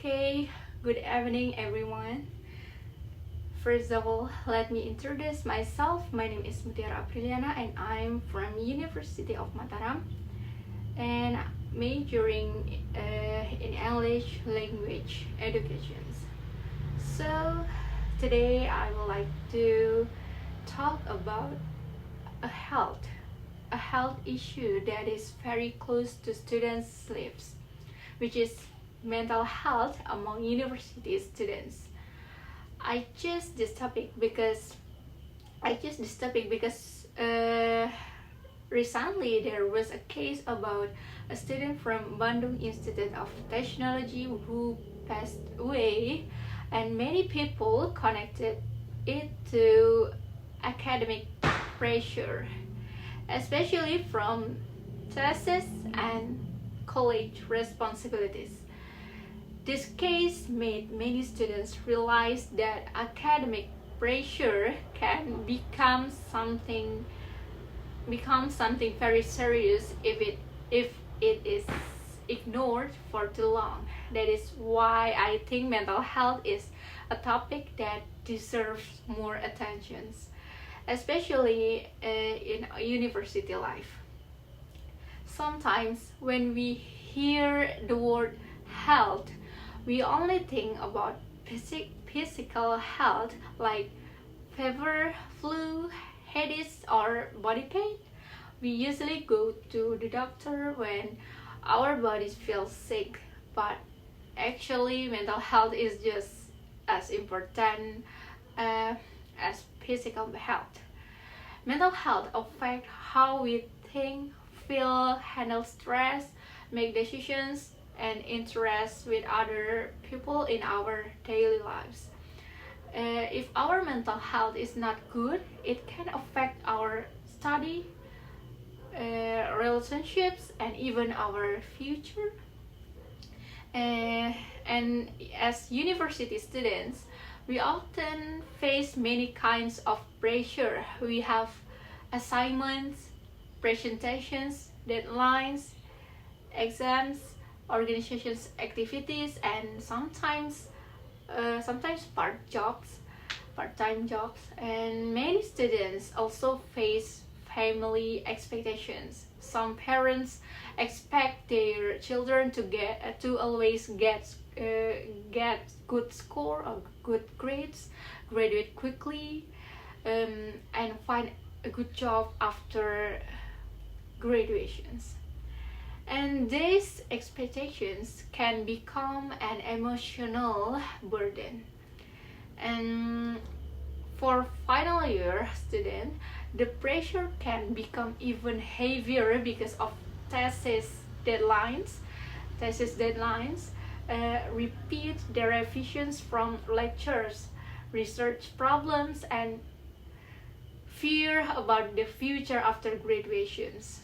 Okay, good evening everyone. First of all, let me introduce myself. My name is Mutiara Apriliana and I'm from University of Mataram and majoring in English language education. So today I would like to talk about a health issue that is very close to students' lives, which is mental health among university students. I chose this topic because recently there was a case about a student from Bandung Institute of Technology who passed away, and many people connected it to academic pressure, especially from thesis and college responsibilities. This case made many students realize that academic pressure can become something very serious if it is ignored for too long. That is why I think mental health is a topic that deserves more attention, especially in university life. Sometimes when we hear the word health, we only think about physical health like fever, flu, headaches, or body pain. We usually go to the doctor when our bodies feel sick, but actually mental health is just as important as physical health. Mental health affects how we think, feel, handle stress, make decisions, and interact with other people in our daily lives. If our mental health is not good, it can affect our study, relationships, and even our future. And as university students, we often face many kinds of pressure. We have assignments, presentations, deadlines, exams, organizations activities, and sometimes part-time jobs. And many students also face family expectations. Some parents expect their children to always get good score or good grades, graduate quickly, and find a good job after graduations. And these expectations can become an emotional burden. And for final year student, the pressure can become even heavier because of thesis deadlines, repeat the revisions from lectures, research problems, and fear about the future after graduations.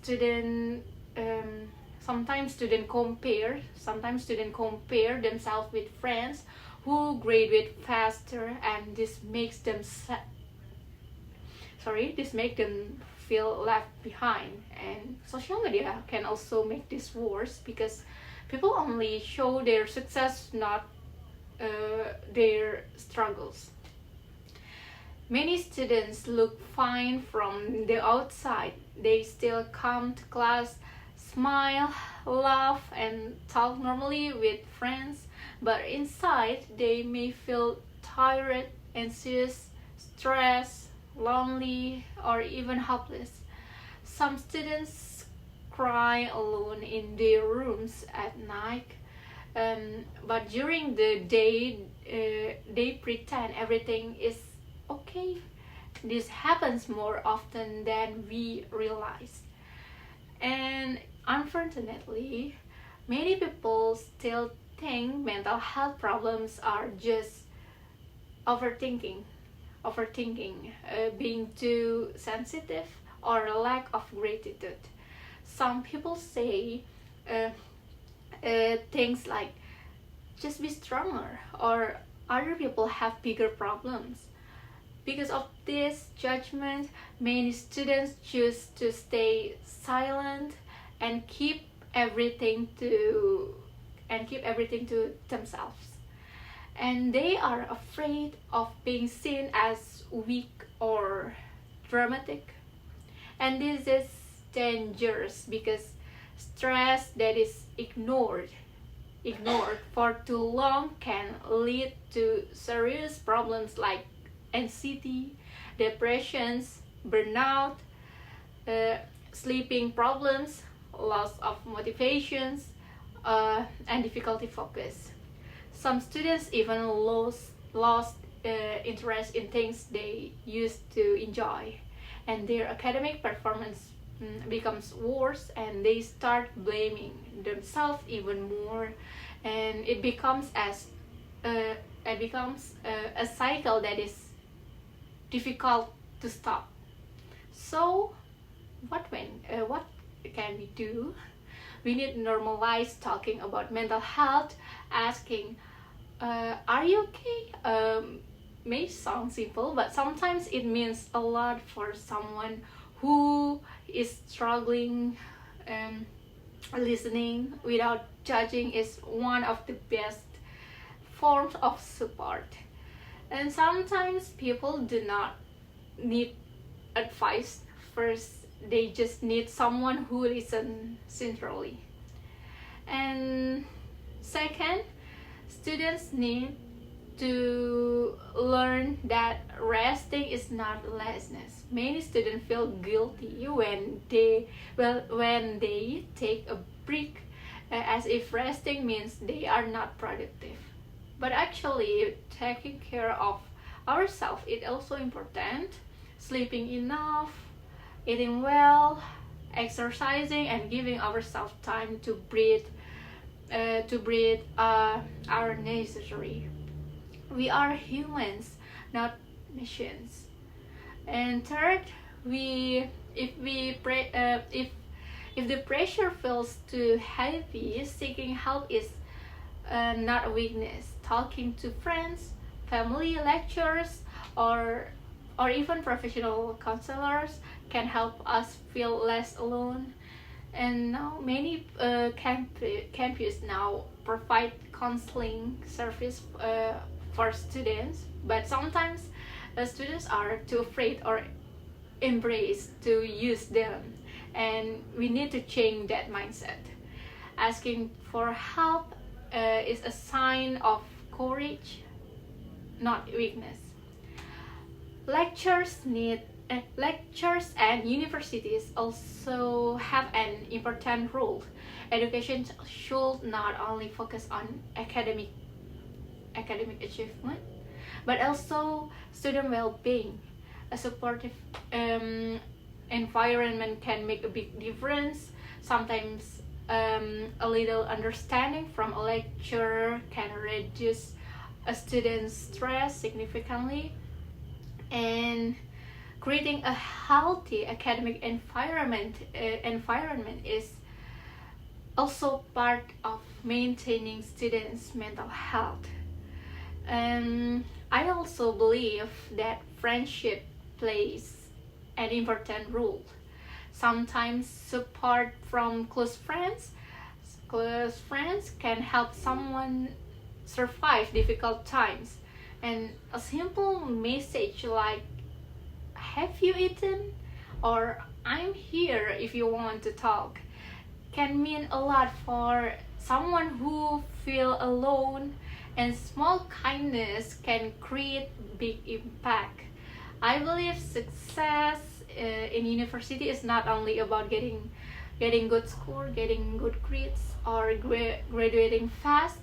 Student student compare themselves with friends who graduate faster, and this makes them feel left behind. And social media can also make this worse because people only show their success, not their struggles. Many students look fine from the outside. They still come to class, smile, laugh, and talk normally with friends, but inside they may feel tired, anxious, stressed, lonely, or even hopeless. Some students cry alone in their rooms at night, but during the day they pretend everything is okay. This happens more often than we realize. And unfortunately, many people still think mental health problems are just overthinking, being too sensitive, or a lack of gratitude. Some people say things like, just be stronger, or other people have bigger problems. Because of this judgment, many students choose to stay silent and keep everything and keep everything to themselves. And they are afraid of being seen as weak or dramatic. And this is dangerous because stress that is ignored for too long can lead to serious problems like anxiety, depressions, burnout, sleeping problems, loss of motivations, and difficulty focus. Some students even lost interest in things they used to enjoy, and their academic performance becomes worse, and they start blaming themselves even more, and it becomes a cycle that is difficult to stop. So what can we do? We need to normalize talking about mental health, asking, are you okay? May sound simple, but sometimes it means a lot for someone who is struggling. Listening without judging is one of the best forms of support. And sometimes people do not need advice first, they just need someone who listens sincerely. And second, students need to learn that resting is not laziness. Many students feel guilty when they take a break, as if resting means they are not productive. But actually, taking care of ourselves is also important. Sleeping enough, eating well, exercising, and giving ourselves time to breathe are necessary. We are humans, not machines. And third, we if we pre, if the pressure feels too heavy, seeking help is not a weakness. Talking to friends, family, lecturers, or even professional counselors can help us feel less alone. And now many campus now provide counseling service for students, but sometimes students are too afraid or embrace to use them, and we need to change that mindset. Asking for help is a sign of courage, not weakness. Lectures and universities also have an important role. Education should not only focus on academic achievement, but also student well-being. A supportive environment can make a big difference. Sometimes a little understanding from a lecturer can reduce a student's stress significantly. And creating a healthy academic environment is also part of maintaining students' mental health. And I also believe that friendship plays an important role. Sometimes support from close friends can help someone survive difficult times. And a simple message like, have you eaten? Or I'm here if you want to talk, can mean a lot for someone who feel alone. And small kindness can create big impact. I believe success in university is not only about getting good score, getting good grades, or graduating fast,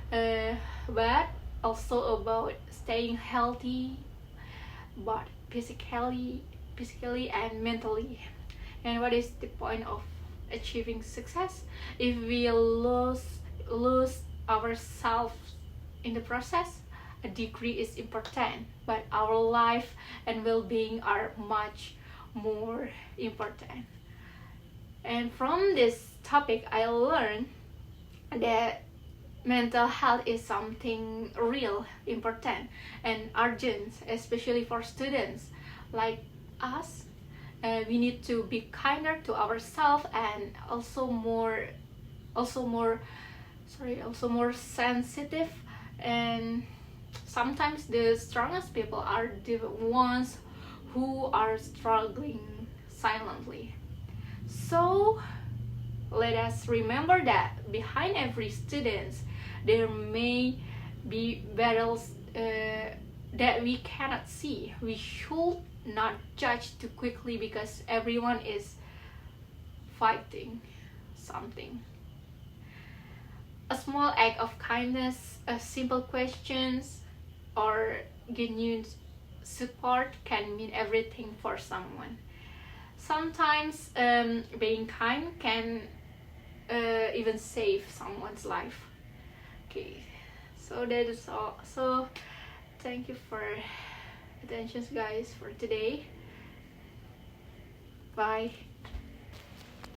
but also about staying healthy, but physically and mentally. And what is the point of achieving success if we lose ourselves in the process? A degree is important, but our life and well-being are much more important. And from this topic, I learned that mental health is something real, important, and urgent, especially for students like us. We need to be kinder to ourselves, and also more also more sensitive, and sometimes the strongest people are the ones who are struggling silently. So let us remember that behind every student there may be battles that we cannot see. We should not judge too quickly because everyone is fighting something. A small act of kindness, a simple questions, or genuine support can mean everything for someone. Sometimes being kind can even save someone's life. Okay, so that is all. So thank you for attention, guys, for today. Bye.